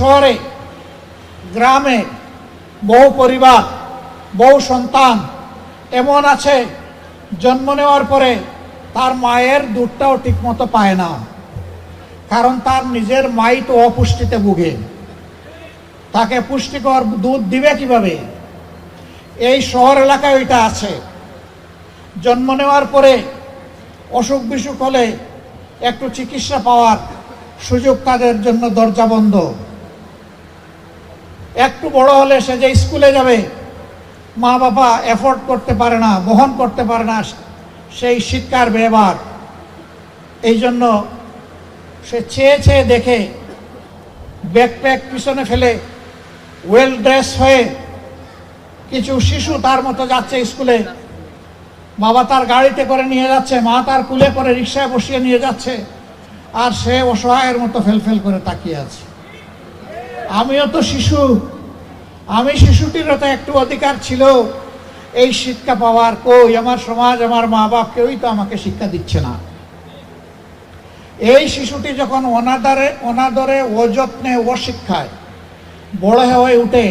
শহরে গ্রামে বহু পরিবার, বহু সন্তান এমন আছে জন্ম নেওয়ার পরে তার মায়ের দুধটাও ঠিকমতো পায় না, কারণ তার নিজের মাই তো অপুষ্টিতে ভুগে। তাকে পুষ্টিকর দুধ দিবে কিভাবে? এই শহর এলাকায় ওইটা আছে। জন্ম নেওয়ার পরে অসুখ বিসুখ হলে একটু চিকিৎসা পাওয়ার সুযোগ তাদের জন্য দরজা বন্ধ। একটু বড় হলে সে যে স্কুলে যাবে, মা বাবা এফোর্ড করতে পারে না, বহন করতে পারে না সেই শিক্ষার ব্যবহার। এই জন্য সে চেয়ে চেয়ে দেখে ব্যাকপ্যাক পিছনে ফেলে ওয়েল ড্রেস হয়ে কিছু শিশু তার মতো যাচ্ছে স্কুলে, বাবা তার গাড়িতে করে নিয়ে যাচ্ছে, মা তার কুলে করে রিক্সায় বসিয়ে নিয়ে যাচ্ছে, আর সে অসহায়ের মতো ফেলফেল করে তাকিয়ে আছে। আমিও তো শিশু, আমি শিশুটিরও তো একটু অধিকার ছিল এই শিক্ষা পাওয়ার। কই আমার সমাজ, আমার মা বাপ কেউই তো আমাকে শিক্ষা দিচ্ছে না। এই শিশুটি যখন অনাদরে অযত্নে অশিক্ষায় বড় হয়ে উঠে,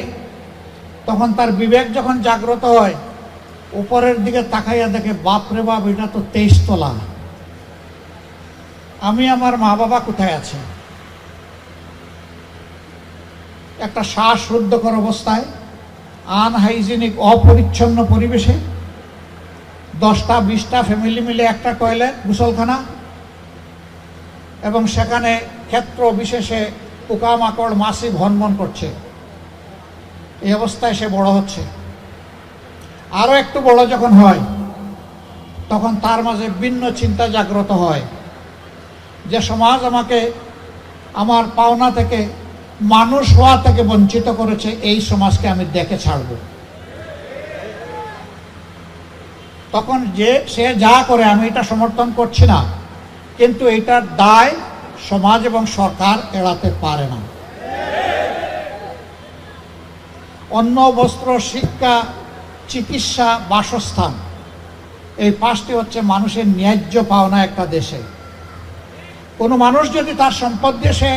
তখন তার বিবেক যখন জাগ্রত হয়, উপরের দিকে তাকাইয়া দেখে বাপরে বাপ, এটা তো 23 তলা, আমি আমার মা বাবা কোথায় আছে? একটা শ্বাসরুদ্ধকর অবস্থায়, আনহাইজিনিক অপরিচ্ছন্ন পরিবেশে 10টা-20টা ফ্যামিলি মিলে একটা টয়লেট, গোসলখানা, এবং সেখানে ক্ষেত্র বিশেষে পোকামাকড় মাছি ভনভন করছে। এই অবস্থায় সে বড় হচ্ছে। আরো একটু বড় যখন হয়, তখন তার মাঝে ভিন্ন চিন্তা জাগ্রত হয় যে সমাজ আমাকে আমার পাওনা থেকে, মানুষ হওয়া থেকে বঞ্চিত করেছে, এই সমাজকে আমি দেখে ছাড়ব। তখন সে যা করে আমি এটা সমর্থন করছি না, কিন্তু এটার দায় সমাজ এবং সরকার এড়াতে পারে না। অন্ন, বস্ত্র, শিক্ষা, চিকিৎসা, বাসস্থান, এই 5টি হচ্ছে মানুষের ন্যায্য পাওনা একটা দেশে। কোনো মানুষ যদি তার সম্পদ দিয়ে সে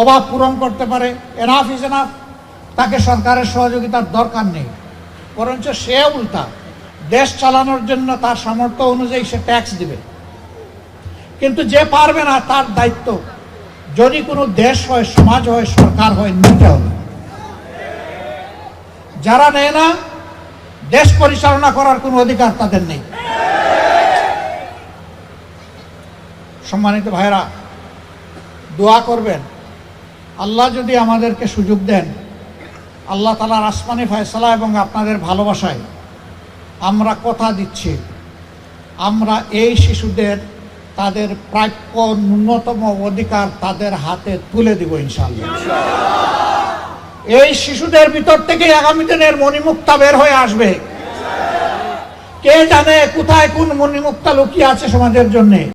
অভাব পূরণ করতে পারে, এনাফ ইজ এনাফ, তাকে সরকারের সহযোগিতার দরকার নেই। বরঞ্চ সে উল্টা দেশ চালানোর জন্য তার সামর্থ্য অনুযায়ী সে ট্যাক্স দিবে। কিন্তু যে পারবে না, তার দায়িত্ব, যদি কোনো দেশ হয়, সমাজ হয়, সরকার হয়, নিতে হবে। যারা নেয় না, দেশ পরিচালনা করার কোনো অধিকার তাদের নেই। সম্মানিত ভাইরা, দোয়া করবেন, আল্লাহ যদি আমাদেরকে সুযোগ দেন, আল্লাহ তাআলার আসমানি ফয়সালা এবং আপনাদের ভালোবাসায় আমরা কথা দিচ্ছি, আমরা এই শিশুদের তাদের প্রাপ্য ন্যূনতম অধিকার তাদের হাতে তুলে দিব ইনশাআল্লাহ। এই শিশুদের ভিতর থেকে আগামী দিনের মণিমুক্তা বের হয়ে আসবে। কে জানে কোথায় কোন মণিমুক্তা লুকিয়ে আছে সমাজের জন্য।